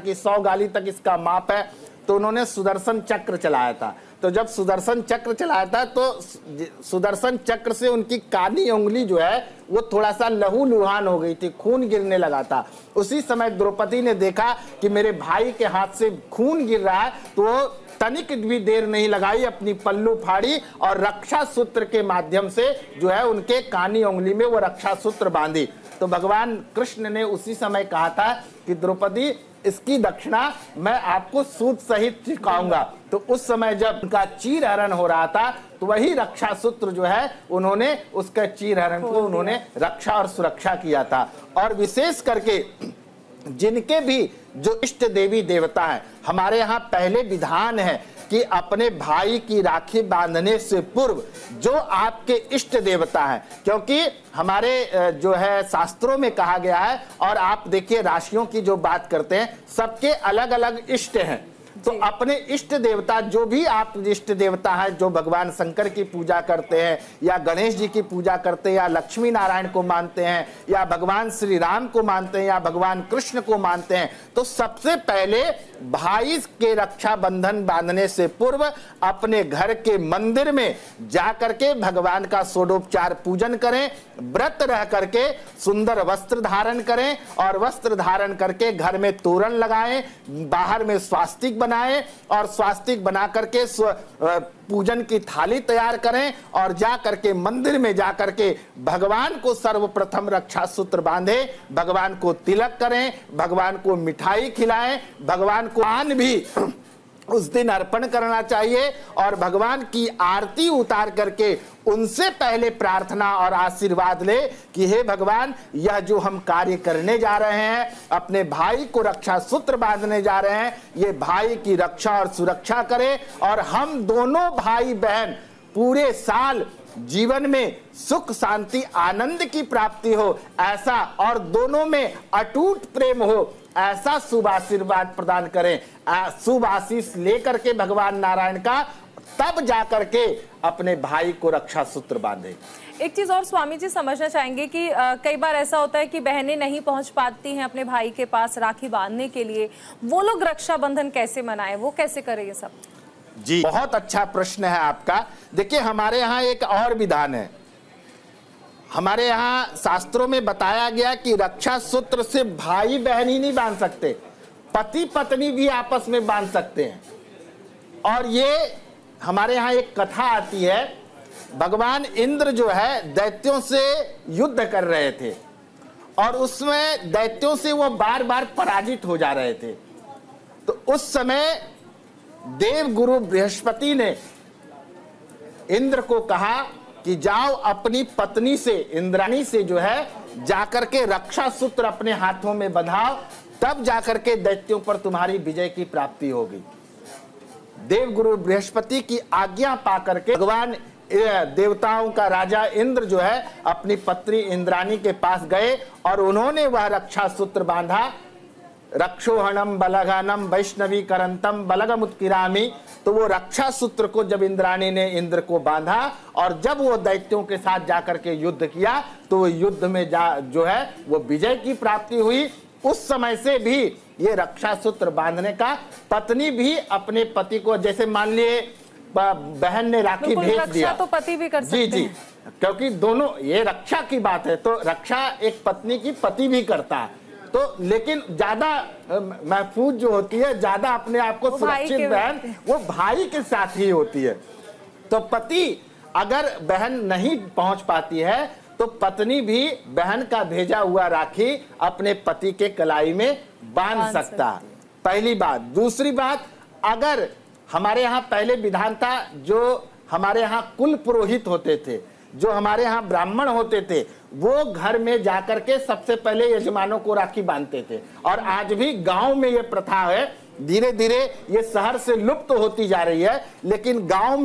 कि 100 गाली तक इसका माप है, तो उन्होंने सुदर्शन चक्र चलाया था। तो जब सुदर्शन चक्र चलाया था तो सुदर्शन चक्र से उनकी कानी उंगली जो है वो थोड़ा सा लहूलुहान हो गई थी, खून गिरने लगा था। उसी समय द्रौपदी ने देखा कि मेरे भाई के हाथ से खून गिर रहा है, तो वो तनिक भी देर नहीं लगाई, अपनी पल्लू फाड़ी और रक्षा सूत्र के माध्यम से जो है उनके कानी उंगली में वो रक्षा सूत्र बांधी। तो भगवान कृष्ण ने उसी समय कहा था कि द्रौपदी, इसकी दक्षिणा मैं आपको सूद सहित चुकाऊंगा। तो उस समय जब उनका चीरहरण हो रहा था तो वही रक्षा सूत्र जो है उन्होंने उसके चीरहरण को उन्होंने रक्षा और सुरक्षा किया था। और विशेष करके जिनके भी जो इष्ट देवी देवता हैं, हमारे यहाँ पहले विधान है कि अपने भाई की राखी बांधने से पूर्व जो आपके इष्ट देवता हैं, क्योंकि हमारे जो है शास्त्रों में कहा गया है, और आप देखिए राशियों की जो बात करते हैं सबके अलग अलग इष्ट हैं। तो अपने इष्ट देवता, जो भी आप इष्ट देवता हैं, जो भगवान शंकर की पूजा करते हैं या गणेश जी की पूजा करते हैं या लक्ष्मी नारायण को मानते हैं या भगवान श्री राम को मानते हैं या भगवान कृष्ण को मानते हैं, तो सबसे पहले भाई के रक्षा बंधन बांधने से पूर्व अपने घर के मंदिर में जाकर के भगवान का षोडोपचार पूजन करें, व्रत रह करके सुंदर वस्त्र धारण करें और वस्त्र धारण करके घर में तोरण लगाएं, बाहर में स्वास्तिक बनाएं और स्वास्तिक बना करके पूजन की थाली तैयार करें और जा करके मंदिर में जा करके भगवान को सर्वप्रथम रक्षा सूत्र बांधे, भगवान को तिलक करें, भगवान को मिठाई खिलाएं, भगवान को पान भी उस दिन अर्पण करना चाहिए और भगवान की आरती उतार करके उनसे पहले प्रार्थना और आशीर्वाद ले कि हे भगवान, यह जो हम कार्य करने जा रहे हैं, अपने भाई को रक्षा सूत्र बांधने जा रहे हैं, ये भाई की रक्षा और सुरक्षा करे और हम दोनों भाई बहन पूरे साल जीवन में सुख शांति आनंद की प्राप्ति हो, ऐसा और दोनों में अटूट प्रेम हो, ऐसा शुभ आशीर्वाद प्रदान करें। शुभ आशीष लेकर के भगवान नारायण का तब जाकर के अपने भाई को रक्षा सूत्र बांधे। एक चीज और स्वामी जी समझना चाहेंगे कि कई बार ऐसा होता है कि बहनें नहीं पहुंच पाती हैं अपने भाई के पास राखी बांधने के लिए, वो लोग रक्षाबंधन कैसे मनाएं, वो कैसे करें ये सब? जी, बहुत अच्छा प्रश्न है आपका। देखिए, हमारे यहाँ एक और विधान है। हमारे यहाँ शास्त्रों में बताया गया कि रक्षा सूत्र से भाई बहन ही नहीं बांध सकते, पति पत्नी भी आपस में बांध सकते हैं। और ये हमारे यहाँ एक कथा आती है, भगवान इंद्र जो है दैत्यों से युद्ध कर रहे थे और उसमें दैत्यों से वो बार बार पराजित हो जा रहे थे। तो उस समय देव गुरु बृहस्पति ने इंद्र को कहा कि जाओ अपनी पत्नी से, इंद्राणी से जो है जाकर के रक्षा सूत्र अपने हाथों में बंधाओ, तब जाकर के दैत्यों पर तुम्हारी विजय की प्राप्ति होगी। देव गुरु बृहस्पति की आज्ञा पाकर के भगवान देवताओं का राजा इंद्र जो है अपनी पत्नी इंद्राणी के पास गए और उन्होंने वह रक्षा सूत्र बांधा। रक्षोहणम बलघनम वैष्णवी करंतम बलगमुत्किरामी। तो वो रक्षा सूत्र को जब इंद्राणी ने इंद्र को बांधा और जब वो दैत्यों के साथ जाकर के युद्ध किया तो वो युद्ध में जो है वो विजय की प्राप्ति हुई। उस समय से भी ये रक्षा सूत्र बांधने का पत्नी भी अपने पति को, जैसे मान लिए बहन ने राखी भेज दिया तो पति भी कर सकते हैं। जी, क्योंकि दोनों, ये रक्षा की बात है तो रक्षा एक पत्नी की पति भी करता है। तो लेकिन ज्यादा महफूज जो होती है, ज्यादा अपने आप को सुरक्षित बहन वो भाई के साथ ही होती है। तो पति अगर बहन नहीं पहुंच पाती है तो पत्नी भी बहन का भेजा हुआ राखी अपने पति के कलाई में बांध सकता है, पहली बात। दूसरी बात, अगर हमारे यहाँ पहले विधान था, जो हमारे यहाँ कुल पुरोहित होते थे, जो हमारे यहाँ ब्राह्मण होते थे, वो घर में जाकर के सबसे पहले यजमानों को राखी बांधते थे। और आज भी गांव में ये प्रथा है, धीरे धीरे ये शहर से लुप्त होती जा रही है, लेकिन गांव में